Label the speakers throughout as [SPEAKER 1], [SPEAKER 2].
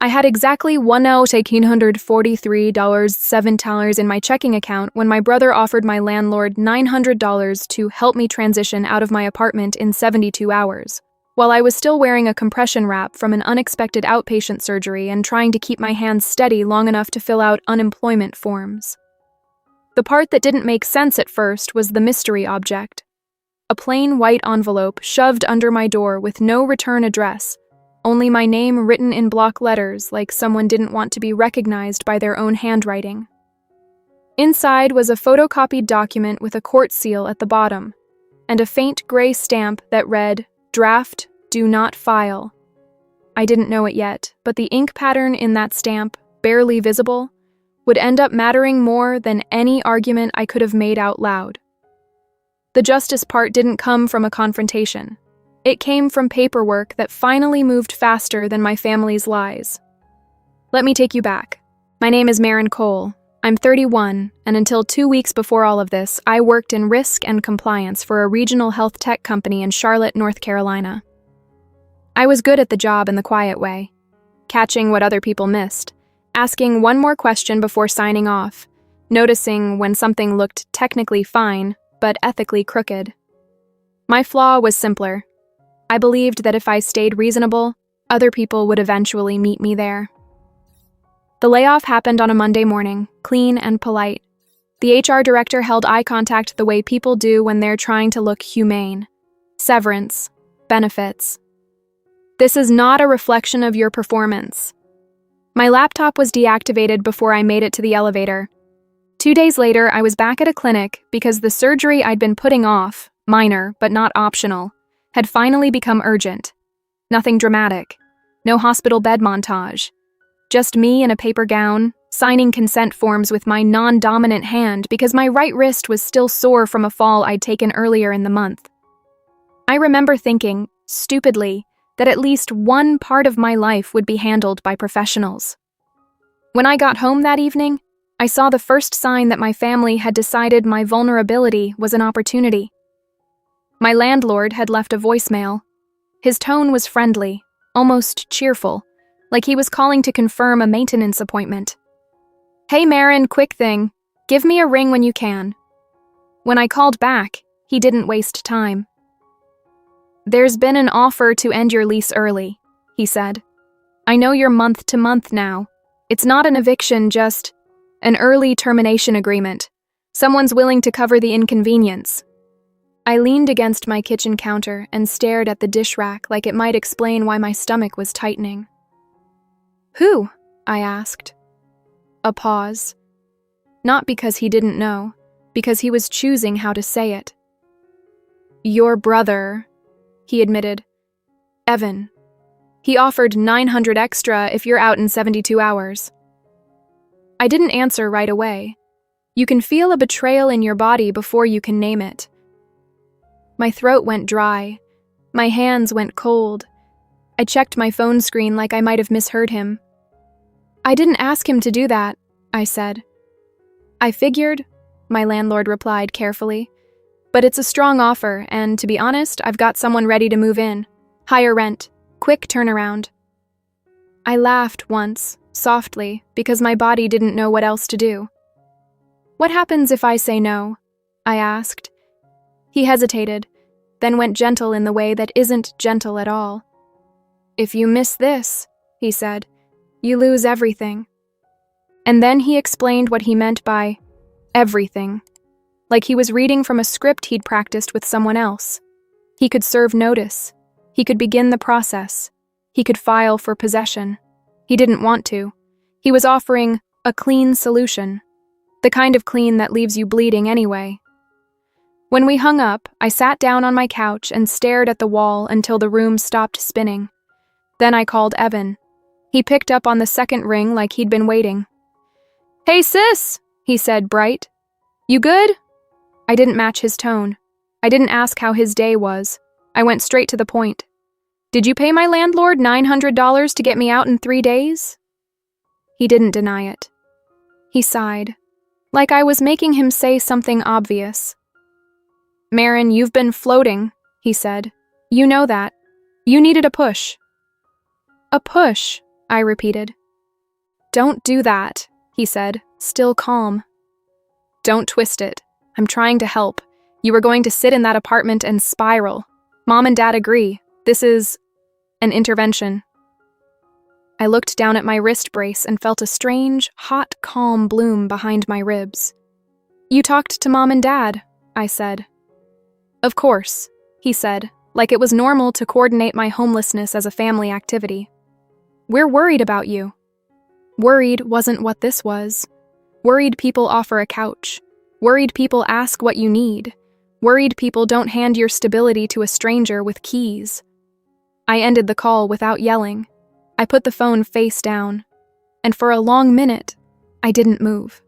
[SPEAKER 1] I had exactly $1,843.07 in my checking account when my brother offered my landlord $900 to help me transition out of my apartment in 72 hours, while I was still wearing a compression wrap from an unexpected outpatient surgery and trying to keep my hands steady long enough to fill out unemployment forms. The part that didn't make sense at first was the mystery object. A plain white envelope shoved under my door with no return address, only my name written in block letters like someone didn't want to be recognized by their own handwriting. Inside was a photocopied document with a court seal at the bottom, and a faint gray stamp that read, "Draft, do not file." I didn't know it yet, but the ink pattern in that stamp, barely visible, would end up mattering more than any argument I could have made out loud. The justice part didn't come from a confrontation. It came from paperwork that finally moved faster than my family's lies. Let me take you back. My name is Maren Cole. I'm 31, and until 2 weeks before all of this, I worked in risk and compliance for a regional health tech company in Charlotte, North Carolina. I was good at the job in the quiet way, catching what other people missed, asking one more question before signing off, noticing when something looked technically fine, but ethically crooked. My flaw was simpler. I believed that if I stayed reasonable, other people would eventually meet me there. The layoff happened on a Monday morning, clean and polite. The HR director held eye contact the way people do when they're trying to look humane. Severance. Benefits. This is not a reflection of your performance. My laptop was deactivated before I made it to the elevator. 2 days later, I was back at a clinic because the surgery I'd been putting off, minor but not optional, had finally become urgent. Nothing dramatic. No hospital bed montage. Just me in a paper gown, signing consent forms with my non-dominant hand because my right wrist was still sore from a fall I'd taken earlier in the month. I remember thinking, stupidly, that at least one part of my life would be handled by professionals. When I got home that evening, I saw the first sign that my family had decided my vulnerability was an opportunity. My landlord had left a voicemail. His tone was friendly, almost cheerful, like he was calling to confirm a maintenance appointment. "Hey Maren, quick thing. Give me a ring when you can." When I called back, he didn't waste time. "There's been an offer to end your lease early," he said. "I know you're month to month now. It's not an eviction, just an early termination agreement. Someone's willing to cover the inconvenience." I leaned against my kitchen counter and stared at the dish rack like it might explain why my stomach was tightening. "Who?" I asked. A pause. Not because he didn't know, because he was choosing how to say it. "Your brother," he admitted. "Evan. He offered $900 extra if you're out in 72 hours. I didn't answer right away. You can feel a betrayal in your body before you can name it. My throat went dry. My hands went cold. I checked my phone screen like I might have misheard him. "I didn't ask him to do that," I said. "I figured," my landlord replied carefully. "But it's a strong offer, and to be honest, I've got someone ready to move in. Higher rent. Quick turnaround." I laughed once, softly, because my body didn't know what else to do. "What happens if I say no?" I asked. He hesitated, then went gentle in the way that isn't gentle at all. "If you miss this," he said, "you lose everything." And then he explained what he meant by everything, like he was reading from a script he'd practiced with someone else. He could serve notice. He could begin the process. He could file for possession. He didn't want to. He was offering a clean solution, the kind of clean that leaves you bleeding anyway. When we hung up, I sat down on my couch and stared at the wall until the room stopped spinning. Then I called Evan. He picked up on the second ring like he'd been waiting. "Hey sis," he said, bright. "You good?" I didn't match his tone. I didn't ask how his day was. I went straight to the point. "Did you pay my landlord $900 to get me out in 3 days?" He didn't deny it. He sighed, like I was making him say something obvious. "Maren, you've been floating," he said. "You know that. You needed a push." "A push," I repeated. Don't do that, he said, still calm. Don't twist it. I'm trying to help. You were going to sit in that apartment and spiral. Mom and Dad agree. This is an intervention. I looked down at my wrist brace and felt a strange, hot calm bloom behind my ribs. You talked to Mom and Dad, I said. Of course, he said, like it was normal to coordinate my homelessness as a family activity. We're worried about you. Worried wasn't what this was. Worried people offer a couch. Worried people ask what you need. Worried people don't hand your stability to a stranger with keys. I ended the call without yelling. I put the phone face down, and for a long minute, I didn't move.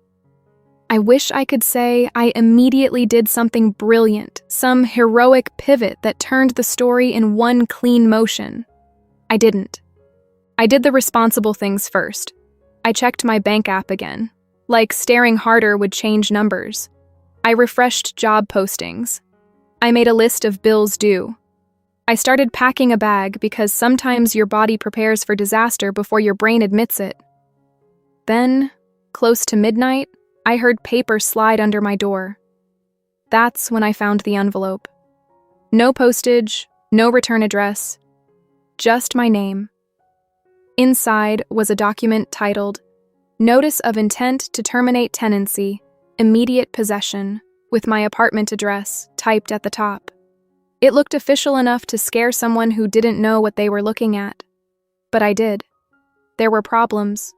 [SPEAKER 1] I wish I could say I immediately did something brilliant, some heroic pivot that turned the story in one clean motion. I didn't. I did the responsible things first. I checked my bank app again. Like staring harder would change numbers. I refreshed job postings. I made a list of bills due. I started packing a bag because sometimes your body prepares for disaster before your brain admits it. Then, close to midnight, I heard paper slide under my door. That's when I found the envelope. No postage, no return address, just my name. Inside was a document titled, Notice of Intent to Terminate Tenancy, Immediate Possession, with my apartment address typed at the top. It looked official enough to scare someone who didn't know what they were looking at. But I did. There were problems.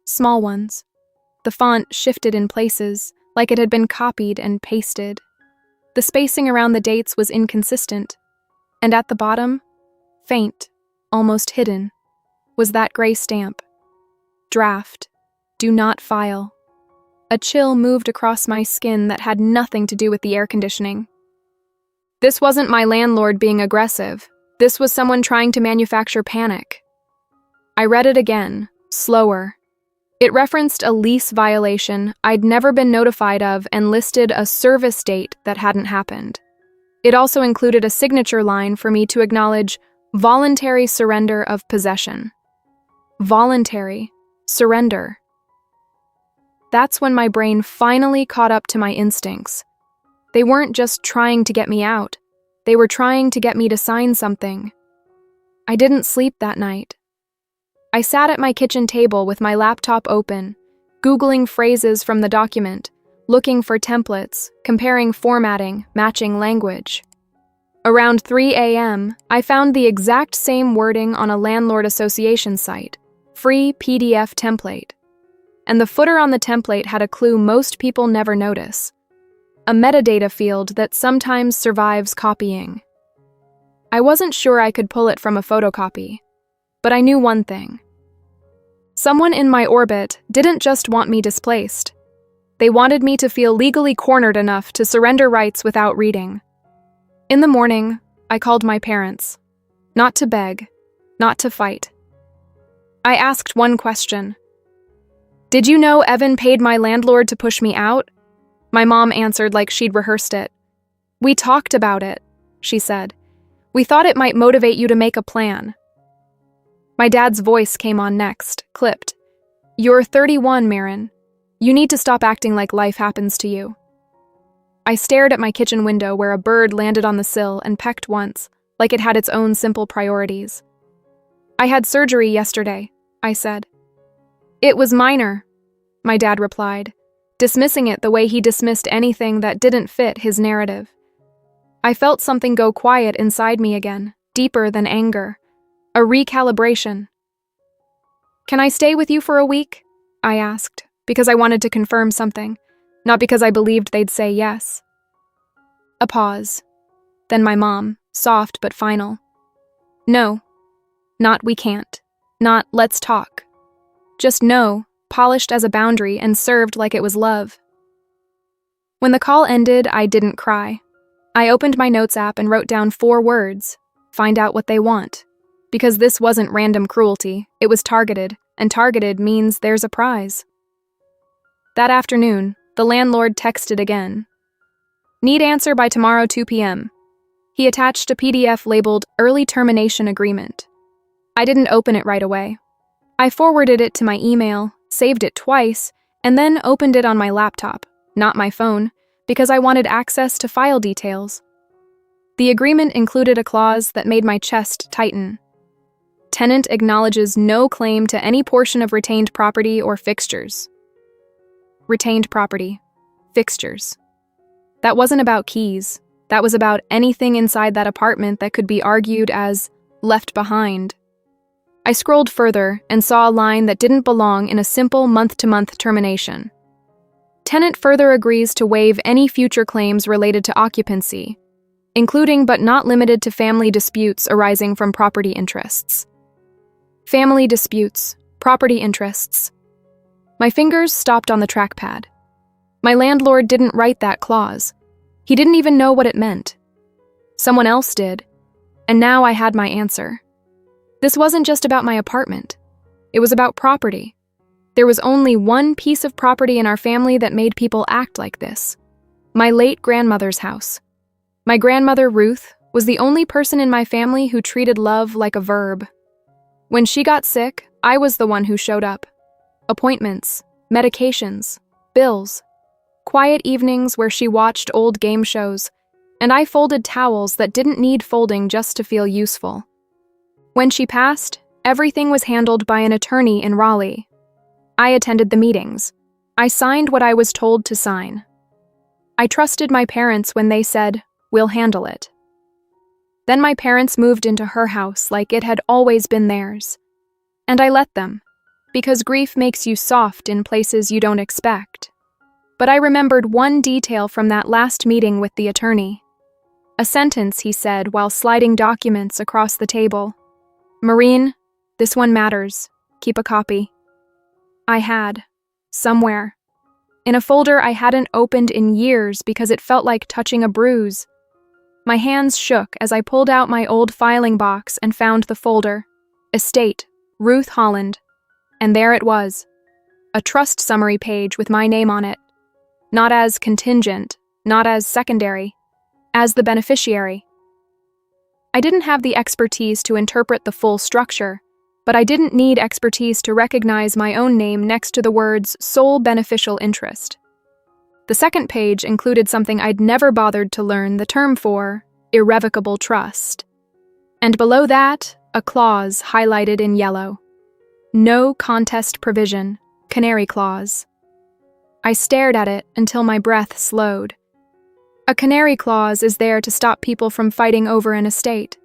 [SPEAKER 1] Small ones. The font shifted in places, like it had been copied and pasted. The spacing around the dates was inconsistent. And at the bottom, faint, almost hidden, was that gray stamp. Draft. Do not file. A chill moved across my skin that had nothing to do with the air conditioning. This wasn't my landlord being aggressive. This was someone trying to manufacture panic. I read it again, slower. It referenced a lease violation I'd never been notified of and listed a service date that hadn't happened. It also included a signature line for me to acknowledge voluntary surrender of possession. Voluntary surrender. That's when my brain finally caught up to my instincts. They weren't just trying to get me out. They were trying to get me to sign something. I didn't sleep that night. I sat at my kitchen table with my laptop open, Googling phrases from the document, looking for templates, comparing formatting, matching language. Around 3 a.m., I found the exact same wording on a landlord association site, free PDF template. And the footer on the template had a clue most people never notice. A metadata field that sometimes survives copying. I wasn't sure I could pull it from a photocopy, but I knew one thing. Someone in my orbit didn't just want me displaced. They wanted me to feel legally cornered enough to surrender rights without reading. In the morning, I called my parents. Not to beg, not to fight. I asked one question. Did you know Evan paid my landlord to push me out? My mom answered like she'd rehearsed it. We talked about it, she said. We thought it might motivate you to make a plan. My dad's voice came on next, clipped. You're 31, Marin. You need to stop acting like life happens to you. I stared at my kitchen window where a bird landed on the sill and pecked once, like it had its own simple priorities. I had surgery yesterday, I said. It was minor, my dad replied, dismissing it the way he dismissed anything that didn't fit his narrative. I felt something go quiet inside me again, deeper than anger. A recalibration. Can I stay with you for a week? I asked, because I wanted to confirm something, not because I believed they'd say yes. A pause. Then my mom, soft but final. No. Not we can't. Not let's talk. Just no, polished as a boundary and served like it was love. When the call ended, I didn't cry. I opened my notes app and wrote down 4 words. Find out what they want. Because this wasn't random cruelty, it was targeted, and targeted means there's a prize. That afternoon, the landlord texted again. Need answer by tomorrow 2 p.m. He attached a PDF labeled Early Termination Agreement. I didn't open it right away. I forwarded it to my email, saved it twice, and then opened it on my laptop, not my phone, because I wanted access to file details. The agreement included a clause that made my chest tighten. Tenant acknowledges no claim to any portion of retained property or fixtures. Retained property. Fixtures. That wasn't about keys. That was about anything inside that apartment that could be argued as left behind. I scrolled further and saw a line that didn't belong in a simple month-to-month termination. Tenant further agrees to waive any future claims related to occupancy, including but not limited to family disputes arising from property interests. Family disputes, property interests. My fingers stopped on the trackpad. My landlord didn't write that clause. He didn't even know what it meant. Someone else did, and now I had my answer. This wasn't just about my apartment. It was about property. There was only one piece of property in our family that made people act like this. My late grandmother's house. My grandmother, Ruth, was the only person in my family who treated love like a verb. When she got sick, I was the one who showed up. Appointments, medications, bills, quiet evenings where she watched old game shows, and I folded towels that didn't need folding just to feel useful. When she passed, everything was handled by an attorney in Raleigh. I attended the meetings. I signed what I was told to sign. I trusted my parents when they said, "We'll handle it." Then my parents moved into her house like it had always been theirs. And I let them, because grief makes you soft in places you don't expect. But I remembered one detail from that last meeting with the attorney. A sentence he said while sliding documents across the table. "Maureen, this one matters. Keep a copy." I had. Somewhere. In a folder I hadn't opened in years because it felt like touching a bruise. My hands shook as I pulled out my old filing box and found the folder. Estate, Ruth Holland. And there it was. A trust summary page with my name on it. Not as contingent, not as secondary, as the beneficiary. I didn't have the expertise to interpret the full structure, but I didn't need expertise to recognize my own name next to the words sole beneficial interest. The second page included something I'd never bothered to learn the term for, irrevocable trust. And below that, a clause highlighted in yellow. No contest provision, canary clause. I stared at it until my breath slowed. A canary clause is there to stop people from fighting over an estate.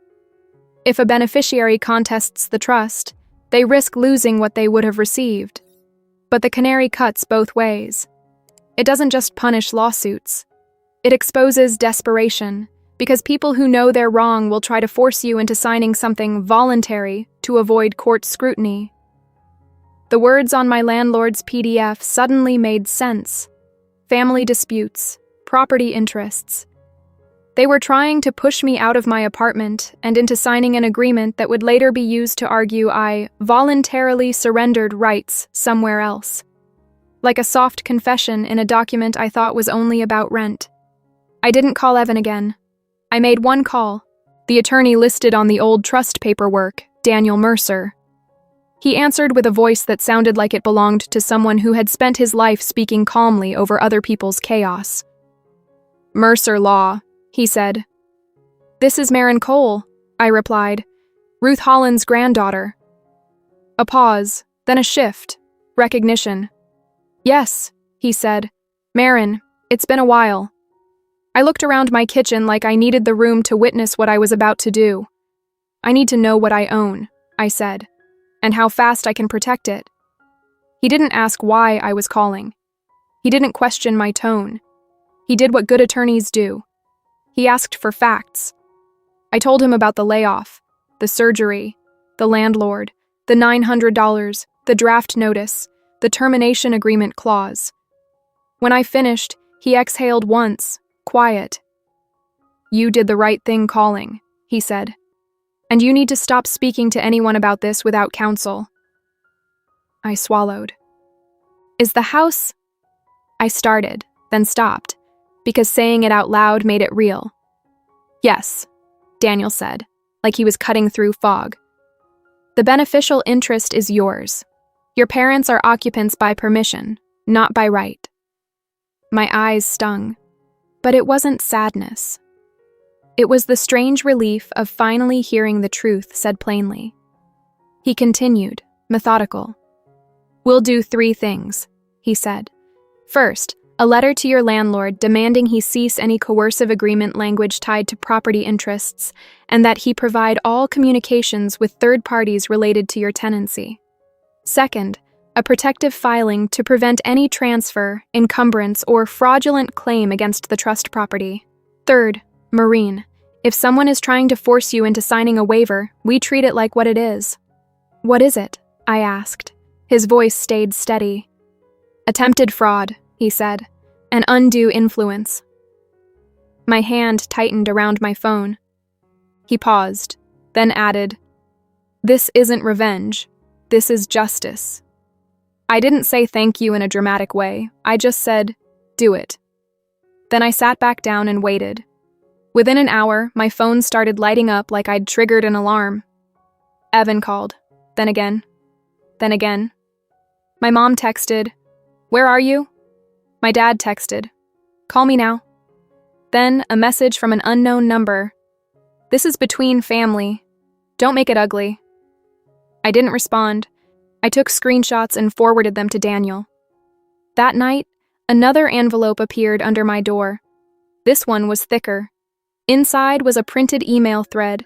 [SPEAKER 1] If a beneficiary contests the trust, they risk losing what they would have received. But the canary cuts both ways. It doesn't just punish lawsuits. It exposes desperation, because people who know they're wrong will try to force you into signing something voluntary to avoid court scrutiny. The words on my landlord's PDF suddenly made sense. Family disputes, property interests. They were trying to push me out of my apartment and into signing an agreement that would later be used to argue I voluntarily surrendered rights somewhere else. Like a soft confession in a document I thought was only about rent. I didn't call Evan again. I made one call. The attorney listed on the old trust paperwork, Daniel Mercer. He answered with a voice that sounded like it belonged to someone who had spent his life speaking calmly over other people's chaos. "Mercer Law," he said. "This is Marin Cole," I replied. "Ruth Holland's granddaughter." A pause, then a shift. Recognition. "Yes," he said. "Marin, it's been a while." I looked around my kitchen like I needed the room to witness what I was about to do. "I need to know what I own," I said, "and how fast I can protect it." He didn't ask why I was calling. He didn't question my tone. He did what good attorneys do. He asked for facts. I told him about the layoff, the surgery, the landlord, the $900, the draft notice, the termination agreement clause. When I finished, he exhaled once, quiet. "You did the right thing calling," he said. "And you need to stop speaking to anyone about this without counsel." I swallowed. "Is the house—" I started, then stopped, because saying it out loud made it real. "Yes," Daniel said, like he was cutting through fog. The beneficial interest is yours. Your parents are occupants by permission, not by right. My eyes stung, but it wasn't sadness. It was the strange relief of finally hearing the truth said plainly. He continued, methodical. "We'll do 3 things," he said. "First, a letter to your landlord demanding he cease any coercive agreement language tied to property interests and that he provide all communications with third parties related to your tenancy. Second, a protective filing to prevent any transfer, encumbrance, or fraudulent claim against the trust property. Third, Marine, if someone is trying to force you into signing a waiver, we treat it like what it is." "What is it?" I asked. His voice stayed steady. "Attempted fraud," he said, "an undue influence." My hand tightened around my phone. He paused, then added, "This isn't revenge. This is justice." I didn't say thank you in a dramatic way. I just said, "Do it." Then I sat back down and waited. Within an hour, my phone started lighting up like I'd triggered an alarm. Evan called. Then again. Then again. My mom texted, "Where are you?" My dad texted, "Call me now." Then a message from an unknown number. "This is between family. Don't make it ugly." I didn't respond. I took screenshots and forwarded them to Daniel. That night, another envelope appeared under my door. This one was thicker. Inside was a printed email thread,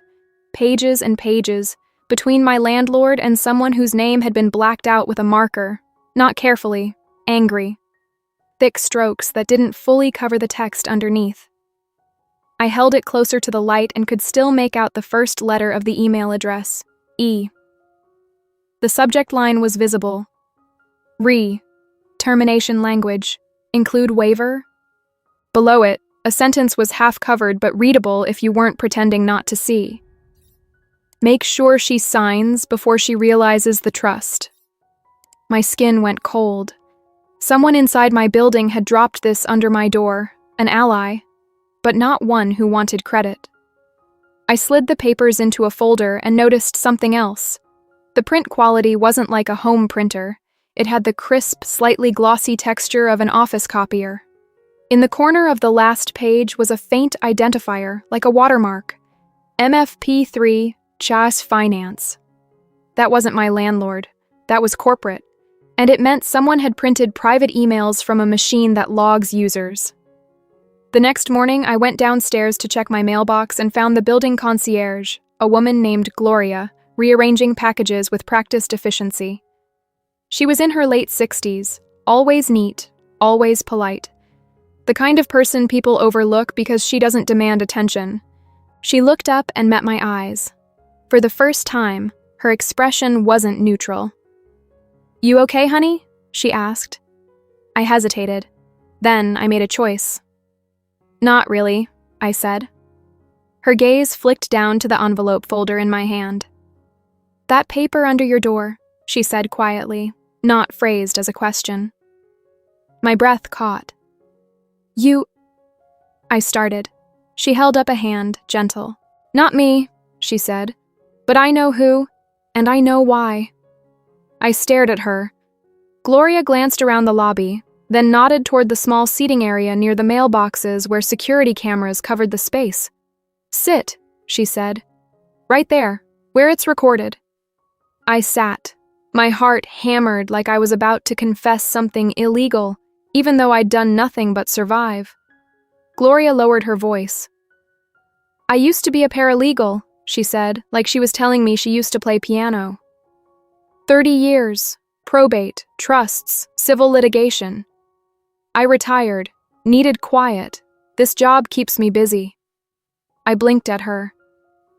[SPEAKER 1] pages and pages, between my landlord and someone whose name had been blacked out with a marker, not carefully, angry. Thick strokes that didn't fully cover the text underneath. I held it closer to the light and could still make out the first letter of the email address, E. The subject line was visible. Termination language. Include waiver? Below it, a sentence was half covered but readable if you weren't pretending not to see. Make sure she signs before she realizes the trust. My skin went cold. Someone inside my building had dropped this under my door, an ally, but not one who wanted credit. I slid the papers into a folder and noticed something else. The print quality wasn't like a home printer. It had the crisp, slightly glossy texture of an office copier. In the corner of the last page was a faint identifier, like a watermark. MFP3 Chas Finance. That wasn't my landlord. That was corporate. And it meant someone had printed private emails from a machine that logs users. The next morning, I went downstairs to check my mailbox and found the building concierge, a woman named Gloria, rearranging packages with practiced efficiency. She was in her late 60s, always neat, always polite. The kind of person people overlook because she doesn't demand attention. She looked up and met my eyes. For the first time, her expression wasn't neutral. "You okay, honey?" she asked. I hesitated. Then I made a choice. "Not really," I said. Her gaze flicked down to the envelope folder in my hand. "That paper under your door," she said quietly, not phrased as a question. My breath caught. "You—" I started. She held up a hand, gentle. "Not me," she said. "But I know who, and I know why." I stared at her. Gloria glanced around the lobby, then nodded toward the small seating area near the mailboxes where security cameras covered the space. "Sit," she said. "Right there, where it's recorded." I sat. My heart hammered like I was about to confess something illegal, even though I'd done nothing but survive. Gloria lowered her voice. "I used to be a paralegal," she said, like she was telling me she used to play piano. 30 years, probate, trusts, civil litigation. I retired, needed quiet. This job keeps me busy. I blinked at her.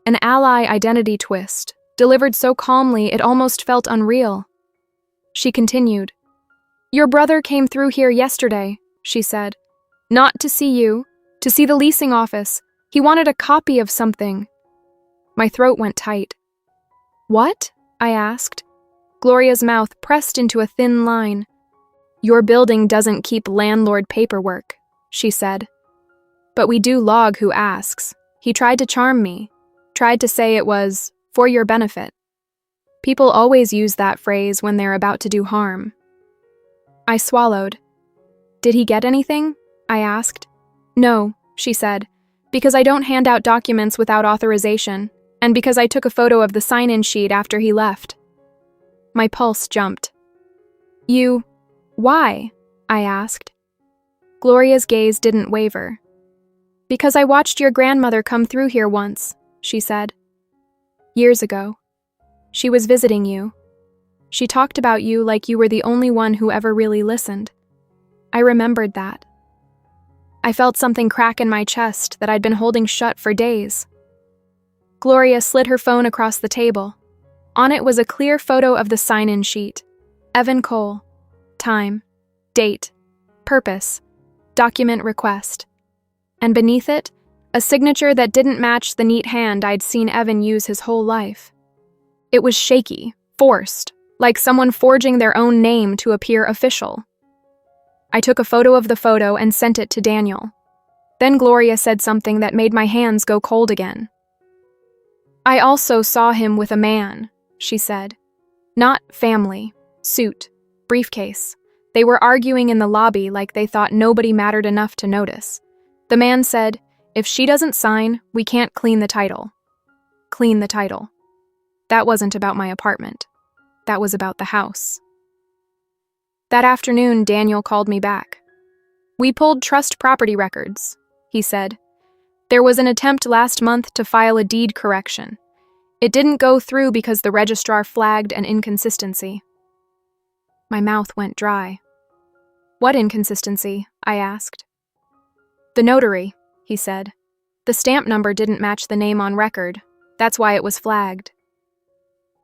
[SPEAKER 1] An ally identity twist, delivered so calmly it almost felt unreal. She continued. "Your brother came through here yesterday," she said. "Not to see you, to see the leasing office. He wanted a copy of something." My throat went tight. "What?" I asked. Gloria's mouth pressed into a thin line. "Your building doesn't keep landlord paperwork," she said. "But we do log who asks. He tried to charm me, tried to say it was for your benefit." People always use that phrase when they're about to do harm. I swallowed. Did he get anything? I asked. No, she said, because I don't hand out documents without authorization, and because I took a photo of the sign-in sheet after he left. My pulse jumped. Why? I asked. Gloria's gaze didn't waver. Because I watched your grandmother come through here once, she said. Years ago. She was visiting you. She talked about you like you were the only one who ever really listened. I remembered that. I felt something crack in my chest that I'd been holding shut for days. Gloria slid her phone across the table. On it was a clear photo of the sign-in sheet. Evan Cole. Time. Date. Purpose. Document request. And beneath it, a signature that didn't match the neat hand I'd seen Evan use his whole life. It was shaky, forced, like someone forging their own name to appear official. I took a photo of the photo and sent it to Daniel. Then Gloria said something that made my hands go cold again. I also saw him with a man, she said. Not family, suit, briefcase. They were arguing in the lobby like they thought nobody mattered enough to notice. The man said, if she doesn't sign, we can't clean the title. Clean the title. That wasn't about my apartment. That was about the house. That afternoon, Daniel called me back. We pulled trust property records, he said. There was an attempt last month to file a deed correction. It didn't go through because the registrar flagged an inconsistency. My mouth went dry. What inconsistency? I asked. The notary, he said. The stamp number didn't match the name on record. That's why it was flagged.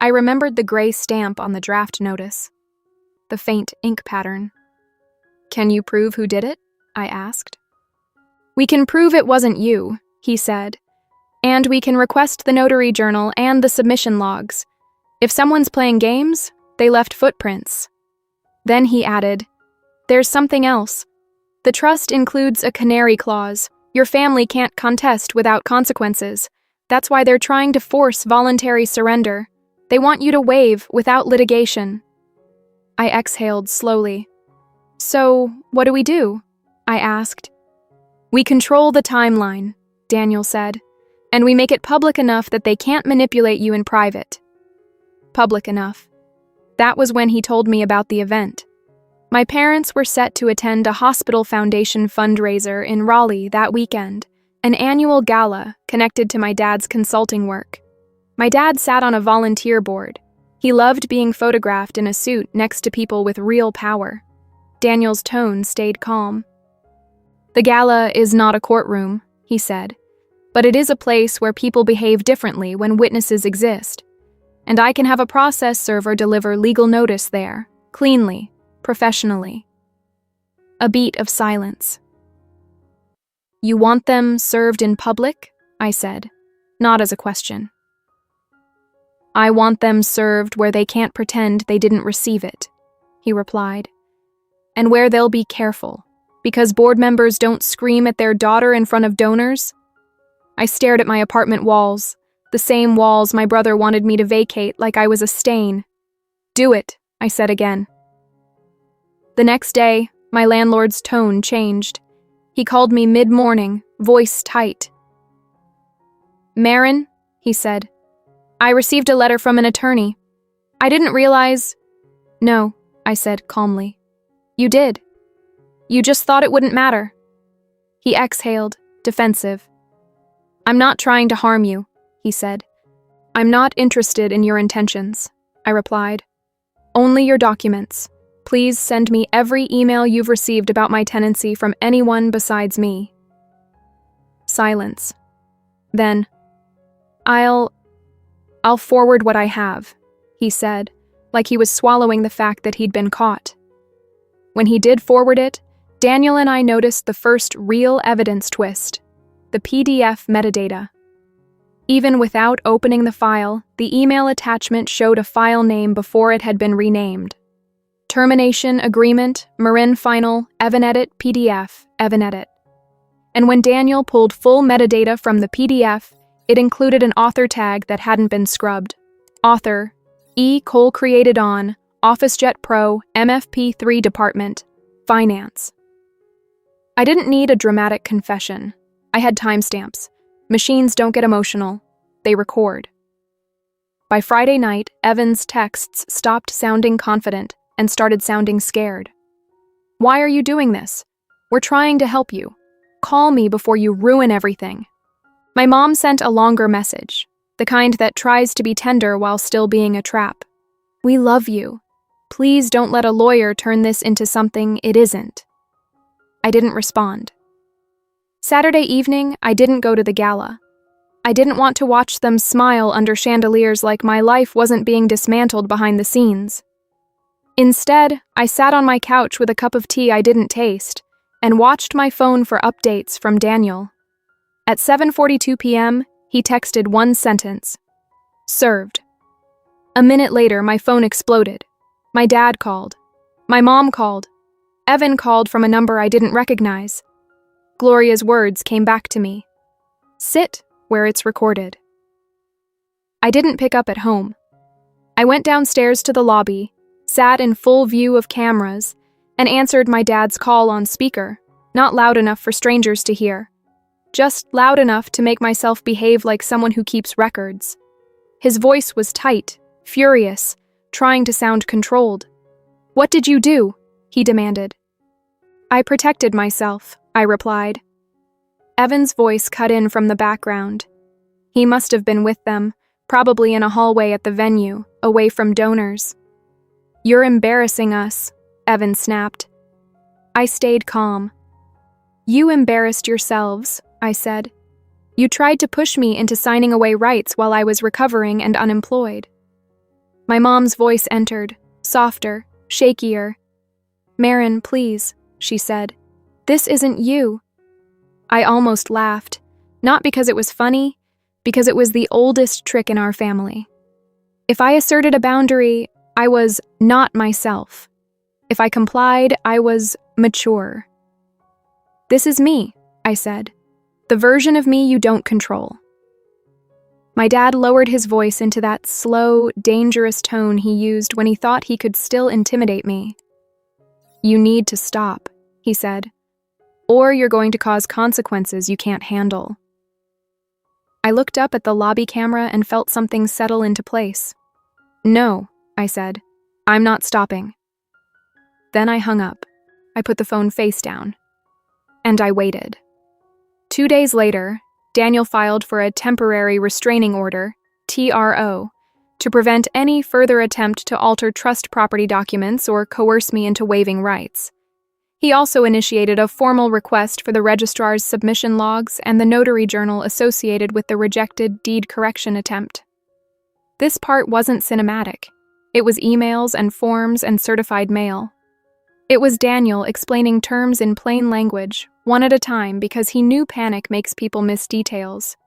[SPEAKER 1] I remembered the gray stamp on the draft notice. The faint ink pattern. Can you prove who did it? I asked. We can prove it wasn't you, he said. And we can request the notary journal and the submission logs. If someone's playing games, they left footprints. Then he added, there's something else. The trust includes a canary clause. Your family can't contest without consequences. That's why they're trying to force voluntary surrender. They want you to waive without litigation. I exhaled slowly. So, what do we do? I asked. We control the timeline, Daniel said, and we make it public enough that they can't manipulate you in private. Public enough. That was when he told me about the event. My parents were set to attend a hospital foundation fundraiser in Raleigh that weekend, an annual gala connected to my dad's consulting work. My dad sat on a volunteer board. He loved being photographed in a suit next to people with real power. Daniel's tone stayed calm. The gala is not a courtroom, he said, but it is a place where people behave differently when witnesses exist. And I can have a process server deliver legal notice there, cleanly, professionally. A beat of silence. You want them served in public? I said, not as a question. I want them served where they can't pretend they didn't receive it, he replied. And where they'll be careful, because board members don't scream at their daughter in front of donors. I stared at my apartment walls, the same walls my brother wanted me to vacate like I was a stain. Do it, I said again. The next day, my landlord's tone changed. He called me mid-morning, voice tight. Marin, he said, I received a letter from an attorney. I didn't realize... No, I said calmly. You did. You just thought it wouldn't matter. He exhaled, defensive. I'm not trying to harm you, he said. I'm not interested in your intentions, I replied. Only your documents. Please send me every email you've received about my tenancy from anyone besides me. Silence. Then, I'll forward what I have, he said, like he was swallowing the fact that he'd been caught. When he did forward it, Daniel and I noticed the first real evidence twist, the PDF metadata. Even without opening the file, the email attachment showed a file name before it had been renamed. Termination Agreement, Marin Final, EvanEdit PDF, EvanEdit. And when Daniel pulled full metadata from the PDF, it included an author tag that hadn't been scrubbed. Author, Cole created on OfficeJet Pro MFP3 Department, Finance. I didn't need a dramatic confession. I had timestamps. Machines don't get emotional. They record. By Friday night, Evan's texts stopped sounding confident and started sounding scared. Why are you doing this? We're trying to help you. Call me before you ruin everything. My mom sent a longer message, the kind that tries to be tender while still being a trap. We love you. Please don't let a lawyer turn this into something it isn't. I didn't respond. Saturday evening, I didn't go to the gala. I didn't want to watch them smile under chandeliers like my life wasn't being dismantled behind the scenes. Instead, I sat on my couch with a cup of tea I didn't taste and watched my phone for updates from Daniel. At 7:42 p.m., he texted one sentence. Served. A minute later, my phone exploded. My dad called. My mom called. Evan called from a number I didn't recognize. Gloria's words came back to me. Sit where it's recorded. I didn't pick up at home. I went downstairs to the lobby, sat in full view of cameras, and answered my dad's call on speaker, not loud enough for strangers to hear, just loud enough to make myself behave like someone who keeps records. His voice was tight, furious, trying to sound controlled. What did you do? He demanded. I protected myself, I replied. Evan's voice cut in from the background. He must have been with them, probably in a hallway at the venue, away from donors. You're embarrassing us, Evan snapped. I stayed calm. You embarrassed yourselves, I said. You tried to push me into signing away rights while I was recovering and unemployed. My mom's voice entered, softer, shakier. Marin, please, she said. This isn't you. I almost laughed, not because it was funny, because it was the oldest trick in our family. If I asserted a boundary, I was not myself. If I complied, I was mature. This is me, I said. The version of me you don't control. My dad lowered his voice into that slow, dangerous tone he used when he thought he could still intimidate me. You need to stop, he said, or you're going to cause consequences you can't handle. I looked up at the lobby camera and felt something settle into place. No, I said. I'm not stopping. Then I hung up. I put the phone face down. And I waited. 2 days later, Daniel filed for a temporary restraining order, TRO, to prevent any further attempt to alter trust property documents or coerce me into waiving rights. He also initiated a formal request for the registrar's submission logs and the notary journal associated with the rejected deed correction attempt. This part wasn't cinematic. It was emails and forms and certified mail. It was Daniel explaining terms in plain language, one at a time, because he knew panic makes people miss details.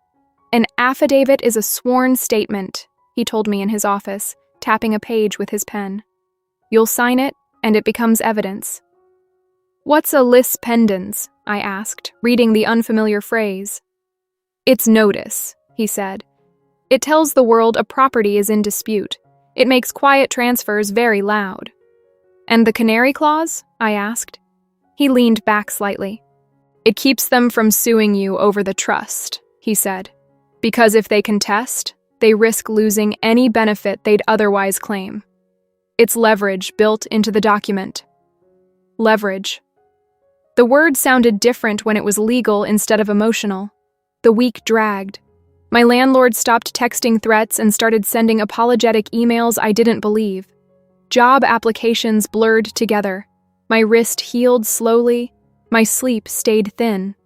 [SPEAKER 1] An affidavit is a sworn statement, he told me in his office, tapping a page with his pen. You'll sign it, and it becomes evidence. What's a lis pendens? I asked, reading the unfamiliar phrase. It's notice, he said. It tells the world a property is in dispute. It makes quiet transfers very loud. And the canary clause? I asked. He leaned back slightly. It keeps them from suing you over the trust, he said. Because if they contest, they risk losing any benefit they'd otherwise claim. It's leverage built into the document. Leverage. The word sounded different when it was legal instead of emotional. The week dragged. My landlord stopped texting threats and started sending apologetic emails I didn't believe. Job applications blurred together. My wrist healed slowly. My sleep stayed thin.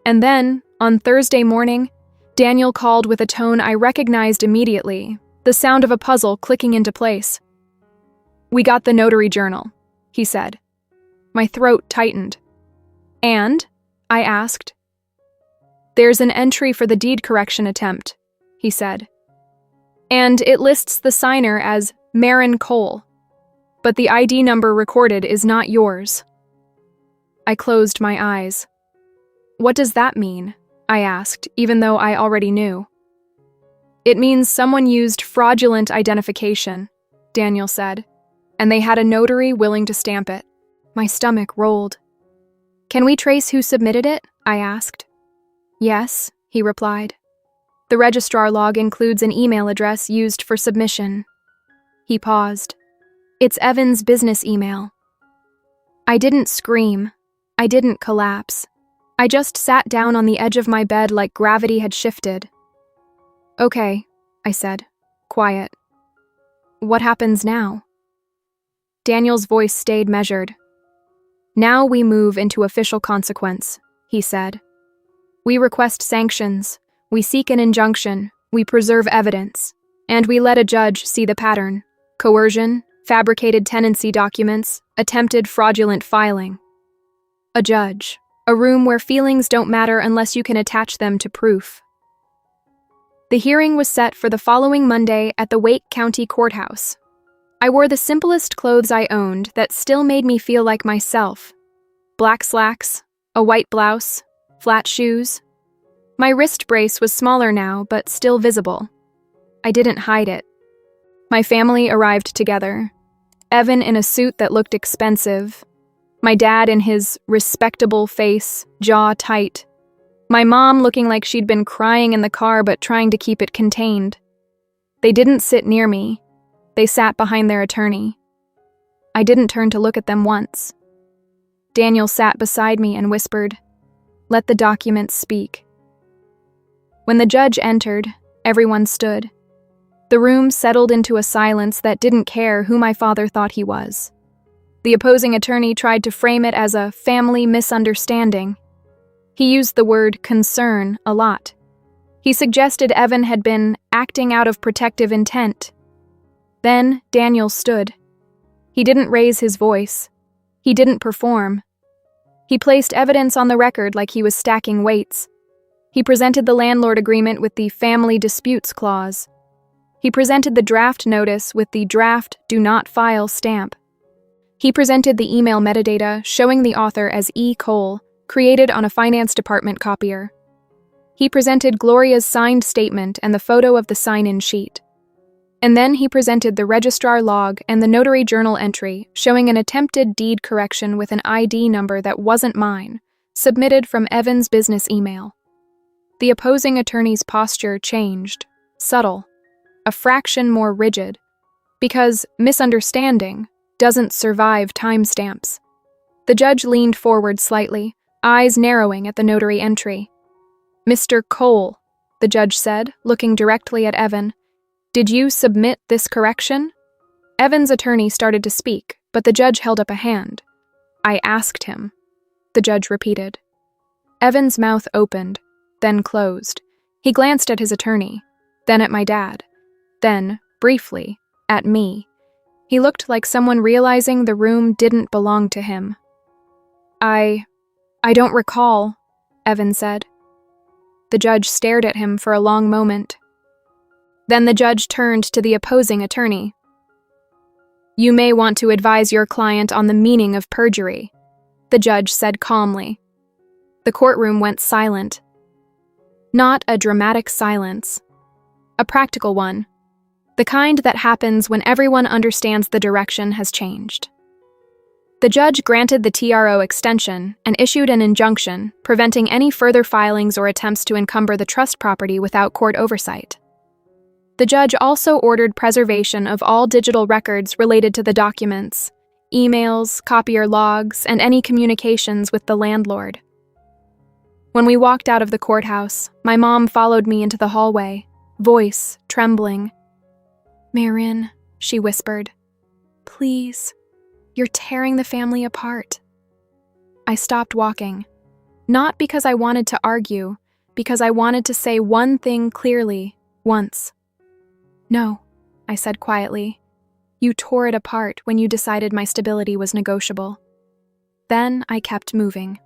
[SPEAKER 1] And then, on Thursday morning, Daniel called with a tone I recognized immediately, the sound of a puzzle clicking into place. We got the notary journal, he said. My throat tightened. And? I asked. There's an entry for the deed correction attempt, he said. And it lists the signer as Marin Cole. But the ID number recorded is not yours. I closed my eyes. What does that mean? I asked, even though I already knew. It means someone used fraudulent identification, Daniel said, and they had a notary willing to stamp it. My stomach rolled. Can we trace who submitted it? I asked. Yes, he replied. The registrar log includes an email address used for submission. He paused. It's Evan's business email. I didn't scream. I didn't collapse. I just sat down on the edge of my bed like gravity had shifted. Okay, I said, quiet. What happens now? Daniel's voice stayed measured. Now we move into official consequence, he said. We request sanctions, we seek an injunction, we preserve evidence, and we let a judge see the pattern: coercion, fabricated tenancy documents, attempted fraudulent filing. A judge, a room where feelings don't matter unless you can attach them to proof. The hearing was set for the following Monday at the Wake County Courthouse. I wore the simplest clothes I owned that still made me feel like myself. Black slacks, a white blouse, flat shoes. My wrist brace was smaller now, but still visible. I didn't hide it. My family arrived together. Evan in a suit that looked expensive. My dad in his respectable face, jaw tight. My mom looking like she'd been crying in the car but trying to keep it contained. They didn't sit near me. They sat behind their attorney. I didn't turn to look at them once. Daniel sat beside me and whispered, "Let the documents speak." When the judge entered, everyone stood. The room settled into a silence that didn't care who my father thought he was. The opposing attorney tried to frame it as a family misunderstanding. He used the word concern a lot. He suggested Evan had been acting out of protective intent. Then Daniel stood. He didn't raise his voice. He didn't perform. He placed evidence on the record like he was stacking weights. He presented the landlord agreement with the family disputes clause. He presented the draft notice with the draft do not file stamp. He presented the email metadata showing the author as E. Cole, created on a finance department copier. He presented Gloria's signed statement and the photo of the sign-in sheet. And then he presented the registrar log and the notary journal entry showing an attempted deed correction with an ID number that wasn't mine, submitted from Evan's business email. The opposing attorney's posture changed, subtle, a fraction more rigid, because misunderstanding doesn't survive timestamps. The judge leaned forward slightly, eyes narrowing at the notary entry. "Mr. Cole," the judge said, looking directly at Evan, "did you submit this correction?" Evan's attorney started to speak, but the judge held up a hand. "I asked him," the judge repeated. Evan's mouth opened, then closed. He glanced at his attorney, then at my dad, then, briefly, at me. He looked like someone realizing the room didn't belong to him. I don't recall," Evan said. The judge stared at him for a long moment. Then the judge turned to the opposing attorney. "You may want to advise your client on the meaning of perjury," the judge said calmly. The courtroom went silent. Not a dramatic silence. A practical one. The kind that happens when everyone understands the direction has changed. The judge granted the TRO extension and issued an injunction preventing any further filings or attempts to encumber the trust property without court oversight. The judge also ordered preservation of all digital records related to the documents, emails, copier logs, and any communications with the landlord. When we walked out of the courthouse, my mom followed me into the hallway, voice trembling. "Marin," she whispered, "please. You're tearing the family apart." I stopped walking, not because I wanted to argue, because I wanted to say one thing clearly, once. "No," I said quietly. "You tore it apart when you decided my stability was negotiable." Then I kept moving.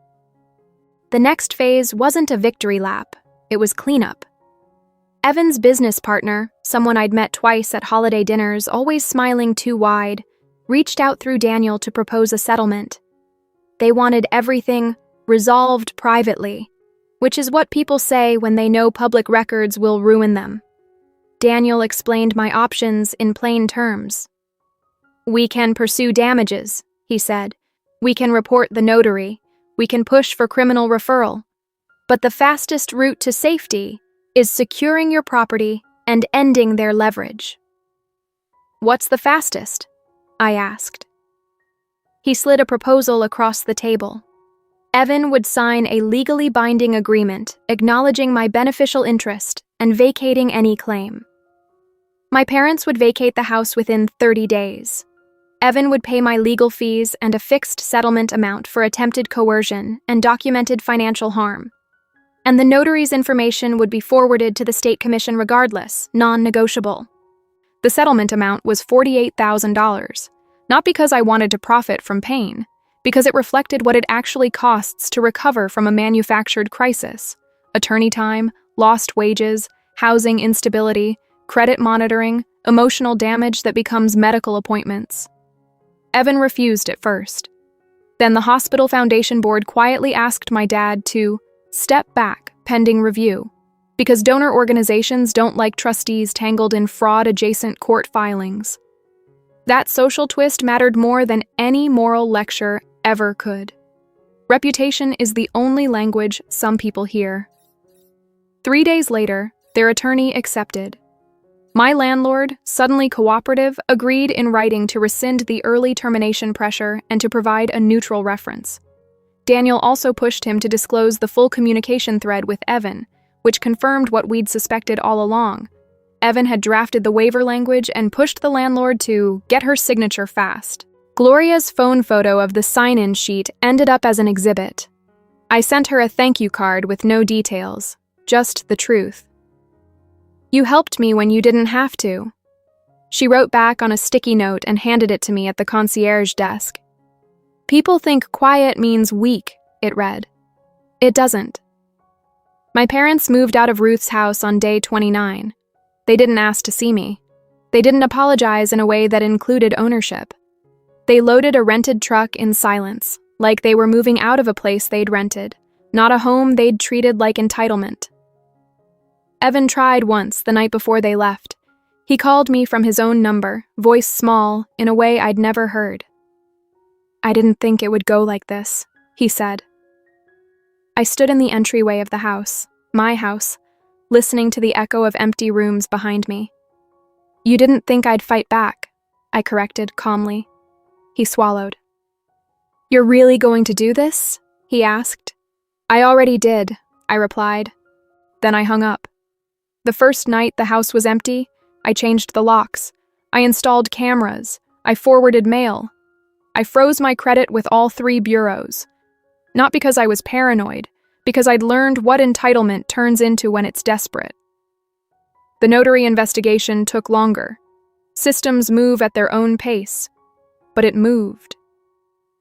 [SPEAKER 1] The next phase wasn't a victory lap, it was cleanup. Evan's business partner, someone I'd met twice at holiday dinners, always smiling too wide, reached out through Daniel to propose a settlement. They wanted everything resolved privately, which is what people say when they know public records will ruin them. Daniel explained my options in plain terms. "We can pursue damages," he said. "We can report the notary. We can push for criminal referral. But the fastest route to safety is securing your property and ending their leverage." "What's the fastest?" I asked. He slid a proposal across the table. Evan would sign a legally binding agreement acknowledging my beneficial interest and vacating any claim. My parents would vacate the house within 30 days. Evan would pay my legal fees and a fixed settlement amount for attempted coercion and documented financial harm. And the notary's information would be forwarded to the state commission regardless, non-negotiable. The settlement amount was $48,000, not because I wanted to profit from pain, because it reflected what it actually costs to recover from a manufactured crisis: attorney time, lost wages, housing instability, credit monitoring, emotional damage that becomes medical appointments. Evan refused at first. Then the Hospital Foundation Board quietly asked my dad to step back pending review, because donor organizations don't like trustees tangled in fraud-adjacent court filings. That social twist mattered more than any moral lecture ever could. Reputation is the only language some people hear. 3 days later, their attorney accepted. My landlord, suddenly cooperative, agreed in writing to rescind the early termination pressure and to provide a neutral reference. Daniel also pushed him to disclose the full communication thread with Evan, which confirmed what we'd suspected all along. Evan had drafted the waiver language and pushed the landlord to get her signature fast. Gloria's phone photo of the sign-in sheet ended up as an exhibit. I sent her a thank you card with no details, just the truth. "You helped me when you didn't have to." She wrote back on a sticky note and handed it to me at the concierge desk. "People think quiet means weak," it read. It doesn't. My parents moved out of Ruth's house on day 29. They didn't ask to see me. They didn't apologize in a way that included ownership. They loaded a rented truck in silence, like they were moving out of a place they'd rented, not a home they'd treated like entitlement. Evan tried once the night before they left. He called me from his own number, voice small, in a way I'd never heard. "I didn't think it would go like this," he said. I stood in the entryway of the house, my house, listening to the echo of empty rooms behind me. "You didn't think I'd fight back," I corrected calmly. He swallowed. "You're really going to do this?" he asked. "I already did," I replied. Then I hung up. The first night the house was empty, I changed the locks. I installed cameras. I forwarded mail. I froze my credit with all 3 bureaus. Not because I was paranoid, because I'd learned what entitlement turns into when it's desperate. The notary investigation took longer. Systems move at their own pace. But it moved.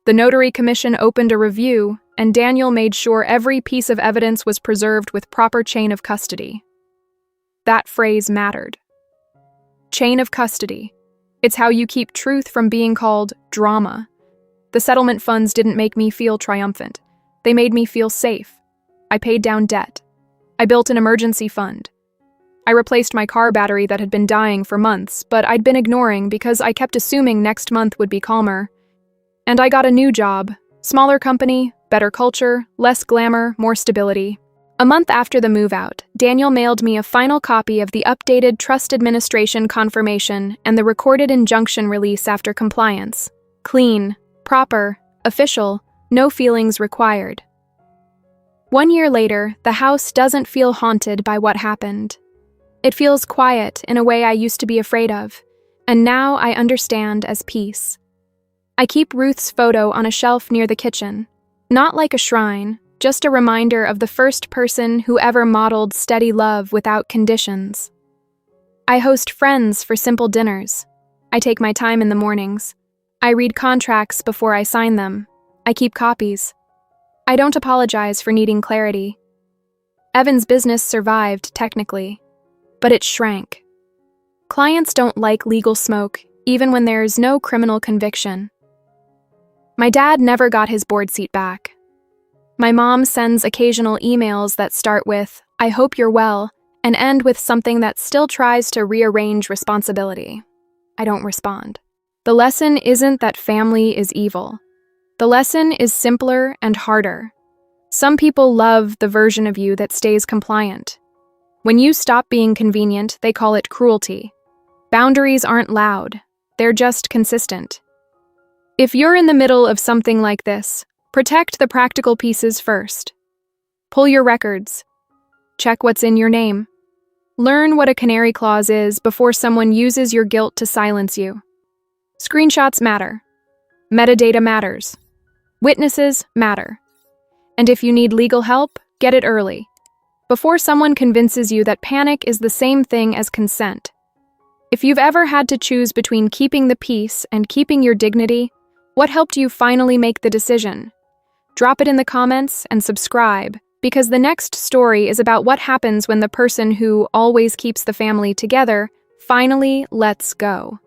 [SPEAKER 1] The Notary Commission opened a review, and Daniel made sure every piece of evidence was preserved with proper chain of custody. That phrase mattered. Chain of custody. It's how you keep truth from being called drama. The settlement funds didn't make me feel triumphant. They made me feel safe. I paid down debt. I built an emergency fund. I replaced my car battery that had been dying for months, but I'd been ignoring because I kept assuming next month would be calmer. And I got a new job. Smaller company, better culture, less glamour, more stability. A month after the move-out, Daniel mailed me a final copy of the updated Trust Administration confirmation and the recorded injunction release after compliance. Clean, proper, official, no feelings required. 1 year later, the house doesn't feel haunted by what happened. It feels quiet in a way I used to be afraid of, and now I understand as peace. I keep Ruth's photo on a shelf near the kitchen, not like a shrine, just a reminder of the first person who ever modeled steady love without conditions. I host friends for simple dinners. I take my time in the mornings. I read contracts before I sign them. I keep copies. I don't apologize for needing clarity. Evan's business survived, technically, but it shrank. Clients don't like legal smoke, even when there's no criminal conviction. My dad never got his board seat back. My mom sends occasional emails that start with, "I hope you're well," and end with something that still tries to rearrange responsibility. I don't respond. The lesson isn't that family is evil. The lesson is simpler and harder. Some people love the version of you that stays compliant. When you stop being convenient, they call it cruelty. Boundaries aren't loud. They're just consistent. If you're in the middle of something like this, protect the practical pieces first. Pull your records. Check what's in your name. Learn what a canary clause is before someone uses your guilt to silence you. Screenshots matter. Metadata matters. Witnesses matter. And if you need legal help, get it early, before someone convinces you that panic is the same thing as consent. If you've ever had to choose between keeping the peace and keeping your dignity, what helped you finally make the decision? Drop it in the comments and subscribe, because the next story is about what happens when the person who always keeps the family together finally lets go.